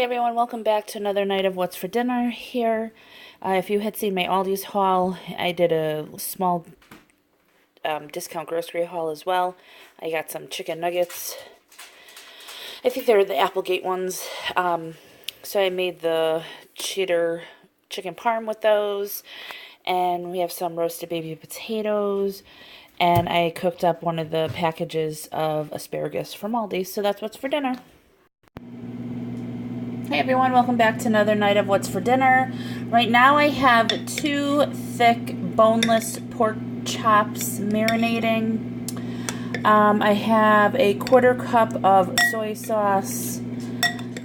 Hey everyone, welcome back to another night of What's for Dinner here. If you had seen my Aldi's haul, I did a small discount grocery haul as well. I got some chicken nuggets. I think they're the Applegate ones. So I made the cheddar chicken parm with those. And we have some roasted baby potatoes. And I cooked up one of the packages of asparagus from Aldi's. So that's what's for dinner. Hey everyone, welcome back to another night of What's for Dinner. Right now I have 2 thick boneless pork chops marinating. I have a 1/4 cup of soy sauce.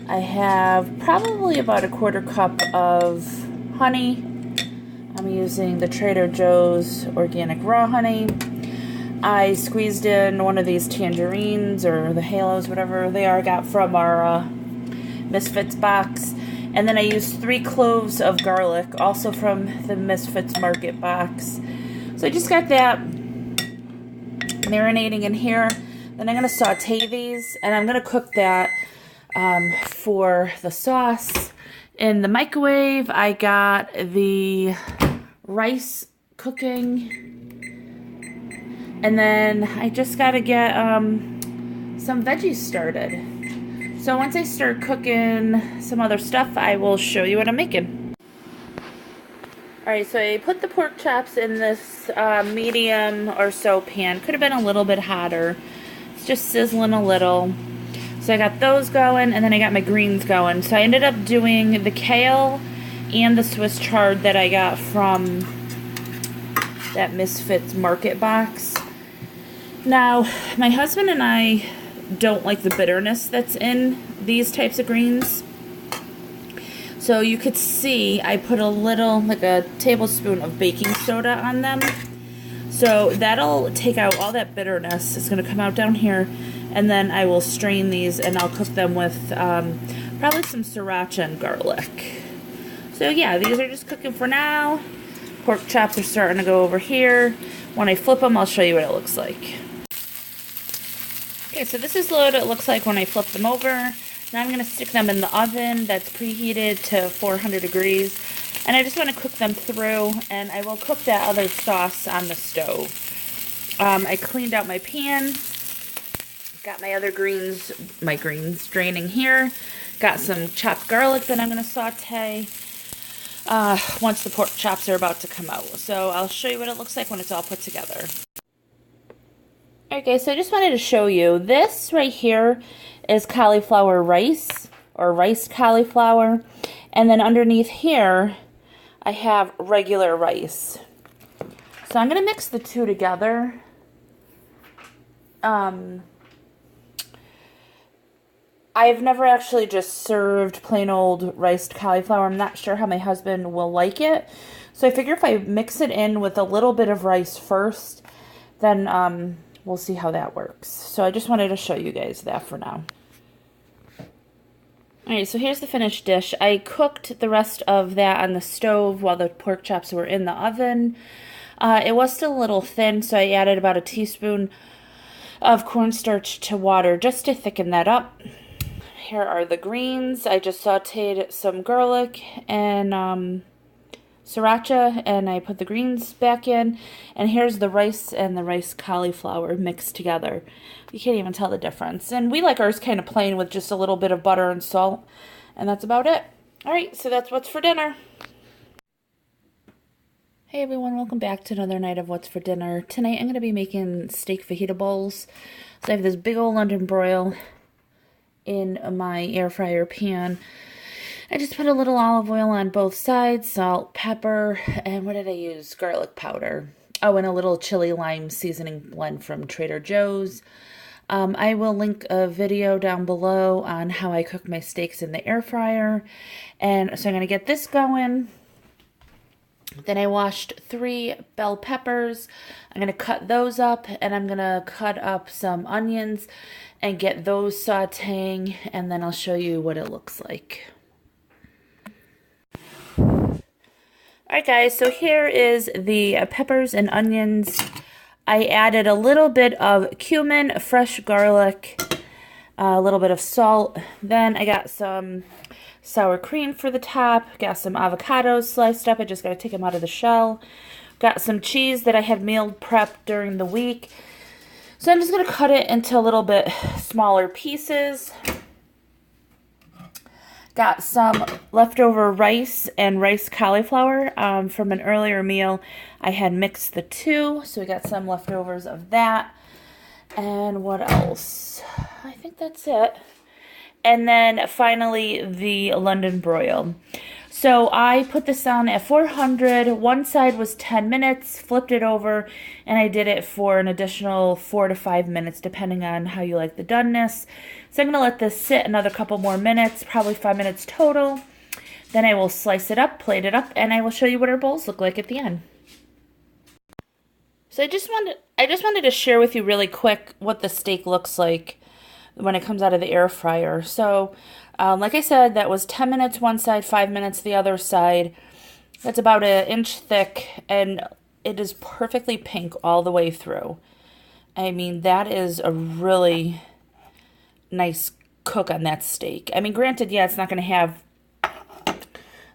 I have probably about a 1/4 cup of honey. I'm using the Trader Joe's organic raw honey. I squeezed in one of these tangerines or the halos, whatever they are, I got from our Misfits box. And then I used 3 cloves of garlic, also from the Misfits Market box. So I just got that marinating in here. Then I'm going to saute these, and I'm going to cook that for the sauce. In the microwave, I got the rice cooking. And then I just got to get some veggies started. So once I start cooking some other stuff, I will show you what I'm making. Alright, so I put the pork chops in this medium or so pan. Could have been a little bit hotter. It's just sizzling a little. So I got those going, and then I got my greens going. So I ended up doing the kale and the Swiss chard that I got from that Misfits Market box. Now, my husband and I don't like the bitterness that's in these types of greens. So you could see I put a little, like a tablespoon of baking soda on them. So that'll take out all that bitterness. It's going to come out down here. And then I will strain these and I'll cook them with probably some sriracha and garlic. So yeah, these are just cooking for now. Pork chops are starting to go over here. When I flip them, I'll show you what it looks like. Okay, so this is what it looks like when I flip them over. Now I'm going to stick them in the oven that's preheated to 400 degrees. And I just want to cook them through, and I will cook that other sauce on the stove. I cleaned out my pan. Got my other greens draining here. Got some chopped garlic that I'm going to saute once the pork chops are about to come out. So I'll show you what it looks like when it's all put together. Okay, so I just wanted to show you, this right here is cauliflower rice, or riced cauliflower, and then underneath here, I have regular rice. So I'm going to mix the two together. I've never actually just served plain old riced cauliflower. I'm not sure how my husband will like it. So I figure if I mix it in with a little bit of rice first, then we'll see how that works. So I just wanted to show you guys that for now. Alright, so here's the finished dish. I cooked the rest of that on the stove while the pork chops were in the oven. It was still a little thin, so I added about a teaspoon of cornstarch to water just to thicken that up. Here are the greens. I just sauteed some garlic and sriracha, and I put the greens back in. And here's the rice and the rice cauliflower mixed together. You can't even tell the difference. And we like ours kind of plain with just a little bit of butter and salt. And that's about it. Alright, so that's what's for dinner. Hey everyone, welcome back to another night of What's for Dinner. Tonight I'm going to be making steak fajita bowls. So I have this big old London broil in my air fryer pan. I just put a little olive oil on both sides, salt, pepper, and what did I use? Garlic powder. Oh, and a little chili lime seasoning blend from Trader Joe's. I will link a video down below on how I cook my steaks in the air fryer. And so I'm going to get this going. Then I washed 3 bell peppers. I'm going to cut those up, and I'm going to cut up some onions and get those sauteing, and then I'll show you what it looks like. Alright guys, so here is the peppers and onions. I added a little bit of cumin, fresh garlic, a little bit of salt. Then I got some sour cream for the top. Got some avocados sliced up. I just got to take them out of the shell. Got some cheese that I had meal prepped during the week. So I'm just going to cut it into a little bit smaller pieces. Got some leftover rice and rice cauliflower from an earlier meal. I had mixed the two, so we got some leftovers of that. And what else? I think that's it. And then finally, the London broil. So I put this on at 400. One side was 10 minutes, flipped it over, and I did it for an additional 4 to 5 minutes, depending on how you like the doneness. So I'm going to let this sit another couple more minutes, probably 5 minutes total. Then I will slice it up, plate it up, and I will show you what our bowls look like at the end. So I just wanted to share with you really quick what the steak looks like when it comes out of the air fryer. So, like I said, that was 10 minutes one side, 5 minutes the other side. That's about an inch thick, and it is perfectly pink all the way through. I mean, that is a really nice cook on that steak. I mean, granted, yeah, it's not going to have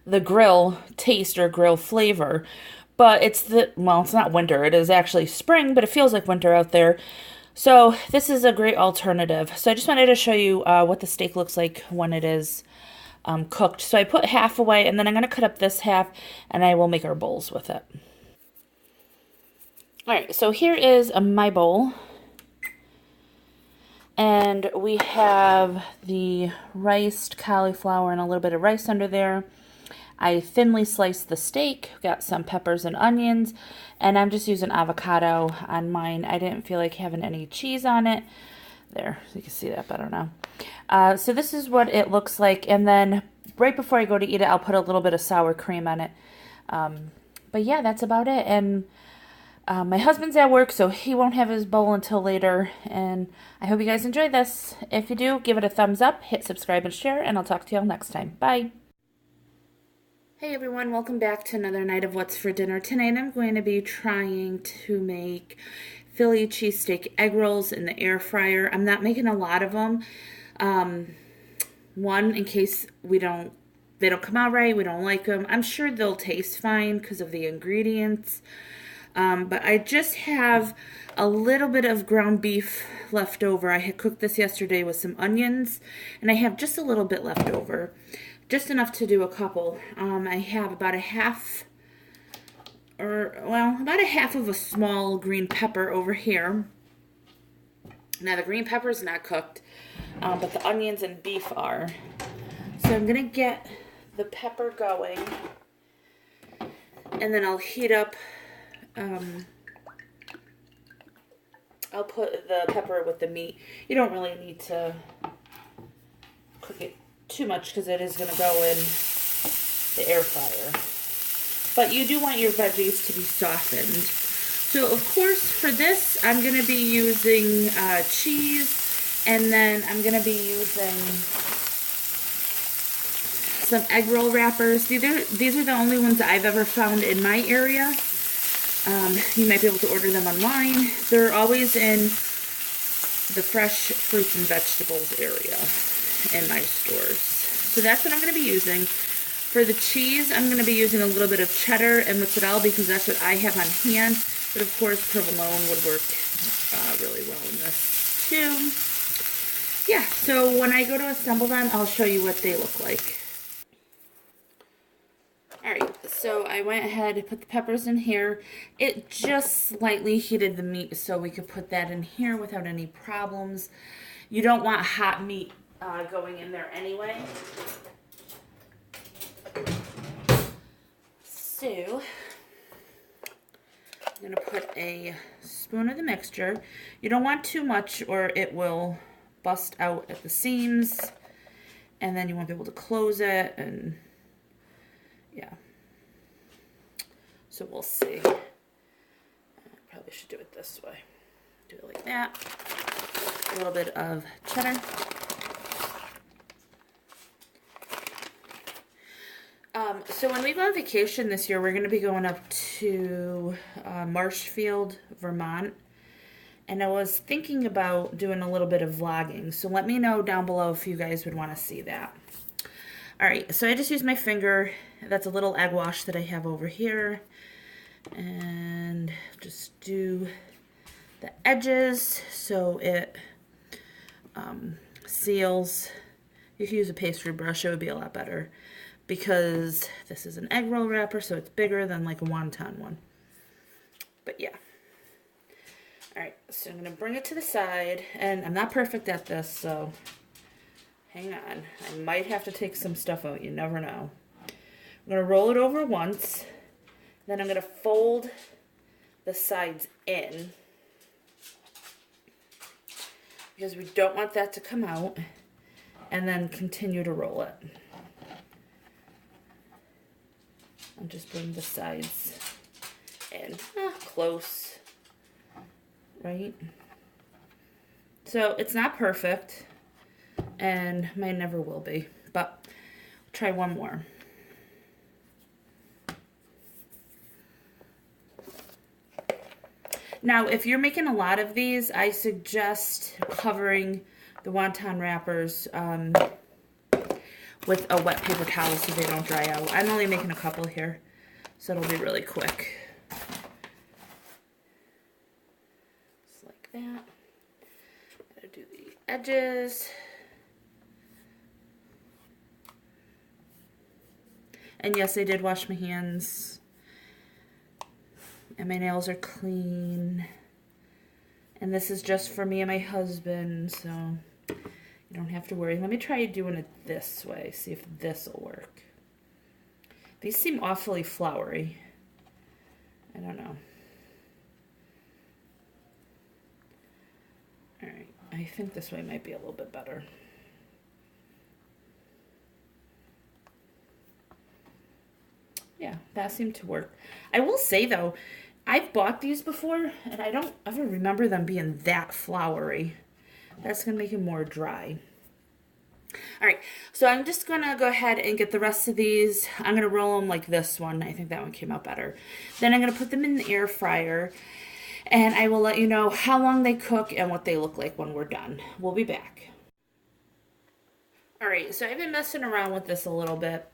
the grill taste or grill flavor, but it's not winter. It is actually spring, but it feels like winter out there. So this is a great alternative. So I just wanted to show you what the steak looks like when it is cooked. So I put half away, and then I'm going to cut up this half, and I will make our bowls with it. All right, so here is my bowl. And we have the riced cauliflower and a little bit of rice under there. I thinly sliced the steak, got some peppers and onions, and I'm just using avocado on mine. I didn't feel like having any cheese on it. There, you can see that better now. So this is what it looks like, and then right before I go to eat it, I'll put a little bit of sour cream on it. But yeah, that's about it, and my husband's at work, so he won't have his bowl until later, and I hope you guys enjoy this. If you do, give it a thumbs up, hit subscribe and share, and I'll talk to you all next time. Bye! Hey everyone, welcome back to another night of What's for Dinner. Tonight I'm going to be trying to make Philly cheesesteak egg rolls in the air fryer. I'm not making a lot of them. One, in case they don't come out right, we don't like them. I'm sure they'll taste fine because of the ingredients. But I just have a little bit of ground beef left over. I had cooked this yesterday with some onions, and I have just a little bit left over. Just enough to do a couple. I have about a half of a small green pepper over here. Now the green pepper is not cooked, but the onions and beef are. So I'm gonna get the pepper going, and then I'll heat up. I'll put the pepper with the meat. You don't really need to cook it too much because it is going to go in the air fryer. But you do want your veggies to be softened. So of course for this I'm going to be using cheese, and then I'm going to be using some egg roll wrappers. These are the only ones that I've ever found in my area. You might be able to order them online. They're always in the fresh fruits and vegetables area in my stores. So that's what I'm going to be using. For the cheese, I'm going to be using a little bit of cheddar and mozzarella because that's what I have on hand. But of course, provolone would work really well in this too. Yeah, so when I go to assemble them, I'll show you what they look like. Alright, so I went ahead and put the peppers in here. It just slightly heated the meat so we could put that in here without any problems. You don't want hot meat going in there anyway. So, I'm going to put a spoon of the mixture. You don't want too much or it will bust out at the seams, and then you won't be able to close it, and yeah. So we'll see. I probably should do it this way. Do it like that. A little bit of cheddar. So when we go on vacation this year, we're going to be going up to Marshfield, Vermont. And I was thinking about doing a little bit of vlogging. So let me know down below if you guys would want to see that. All right, so I just use my finger. That's a little egg wash that I have over here. And just do the edges so it seals. If you use a pastry brush, it would be a lot better because this is an egg roll wrapper, so it's bigger than like a wonton one. But yeah. All right, so I'm gonna bring it to the side, and I'm not perfect at this, so hang on. I might have to take some stuff out, you never know. I'm gonna roll it over once, then I'm gonna fold the sides in because we don't want that to come out, and then continue to roll it. And just bring the sides in, close, right? So it's not perfect, and mine never will be, but try one more. Now, if you're making a lot of these, I suggest covering the wonton wrappers with a wet paper towel so they don't dry out. I'm only making a couple here, so it'll be really quick. Just like that. Gotta do the edges. And yes, I did wash my hands. And my nails are clean. And this is just for me and my husband, so you don't have to worry. Let me try doing it this way, see if this will work. These seem awfully floury. I don't know. All right, I think this way might be a little bit better. Yeah, that seemed to work. I will say though, I've bought these before, and I don't ever remember them being that floury. That's going to make it more dry. All right, so I'm just going to go ahead and get the rest of these. I'm going to roll them like this one. I think that one came out better. Then I'm going to put them in the air fryer, and I will let you know how long they cook and what they look like when we're done. We'll be back. All right, so I've been messing around with this a little bit.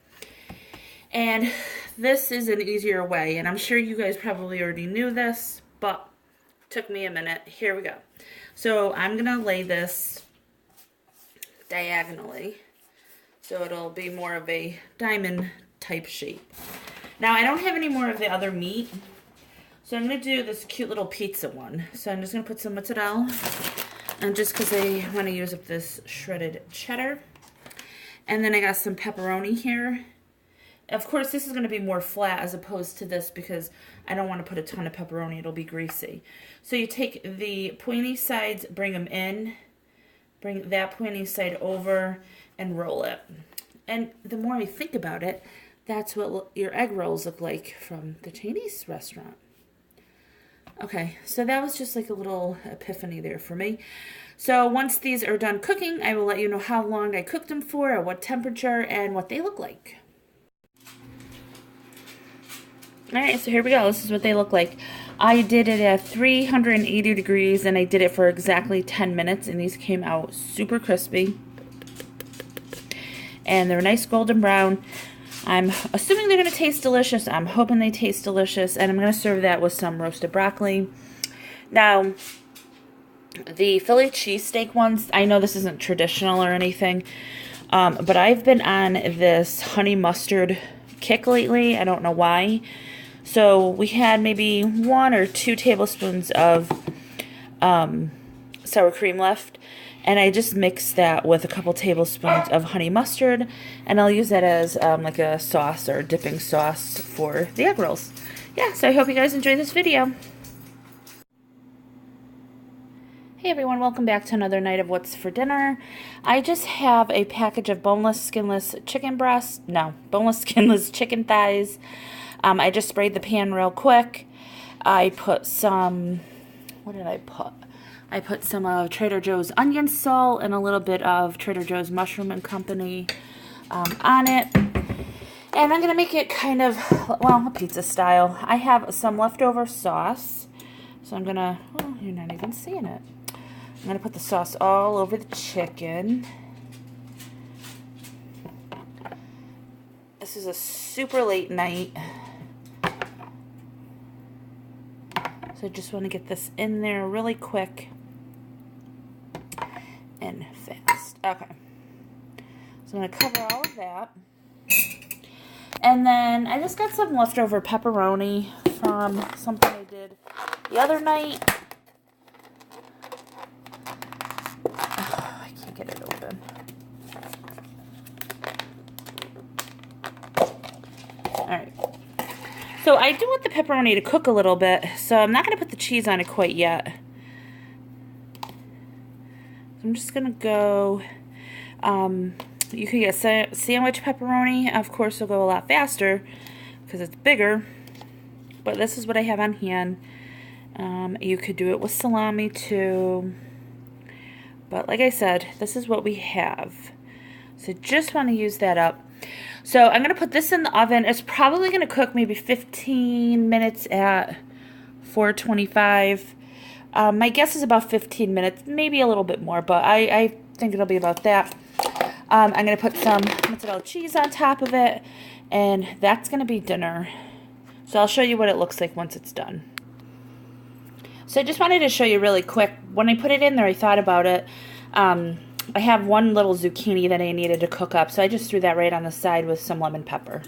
And this is an easier way, and I'm sure you guys probably already knew this, but it took me a minute. Here we go. So I'm going to lay this diagonally, so it'll be more of a diamond type shape. Now, I don't have any more of the other meat, so I'm going to do this cute little pizza one. So I'm just going to put some mozzarella, and just because I want to use up this shredded cheddar. And then I got some pepperoni here. Of course, this is going to be more flat as opposed to this because I don't want to put a ton of pepperoni. It'll be greasy. So you take the pointy sides, bring them in, bring that pointy side over, and roll it. And the more I think about it, that's what your egg rolls look like from the Chinese restaurant. Okay, so that was just like a little epiphany there for me. So once these are done cooking, I will let you know how long I cooked them for, at what temperature, and what they look like. Alright, so here we go. This is what they look like. I did it at 380 degrees, and I did it for exactly 10 minutes, and these came out super crispy. And they're nice golden brown. I'm assuming they're going to taste delicious. I'm hoping they taste delicious, and I'm going to serve that with some roasted broccoli. Now, the Philly cheesesteak ones, I know this isn't traditional or anything, but I've been on this honey mustard kick lately. I don't know why. So we had maybe 1 or 2 tablespoons of sour cream left, and I just mixed that with a couple tablespoons of honey mustard, and I'll use that as like a sauce or dipping sauce for the egg rolls. Yeah, so I hope you guys enjoyed this video. Hey everyone, welcome back to another night of What's for Dinner. I just have a package of boneless, skinless chicken breasts. No, boneless, skinless chicken thighs. I just sprayed the pan real quick. I put some, what did I put? I put some of Trader Joe's onion salt and a little bit of Trader Joe's Mushroom and Company on it. And I'm going to make it kind of, well, a pizza style. I have some leftover sauce. So I'm going to, oh, you're not even seeing it. I'm going to put the sauce all over the chicken. this is a super late night. So I just want to get this in there really quick and fast. Okay. So I'm going to cover all of that. And then I just got some leftover pepperoni from something I did the other night. Oh, I can't get it open. Alright. So I do want the pepperoni to cook a little bit, so I'm not going to put the cheese on it quite yet. So I'm just going to go, you can get sandwich pepperoni. Of course, it'll go a lot faster because it's bigger, but this is what I have on hand. You could do it with salami too, but like I said, this is what we have. So just want to use that up. So I'm going to put this in the oven. It's probably going to cook maybe 15 minutes at 425. My guess is about 15 minutes, maybe a little bit more, but I think it'll be about that. I'm going to put some mozzarella cheese on top of it, and that's going to be dinner. So I'll show you what it looks like once it's done. So I just wanted to show you really quick. When I put it in there, I thought about it. I have one little zucchini that I needed to cook up, so I just threw that right on the side with some lemon pepper.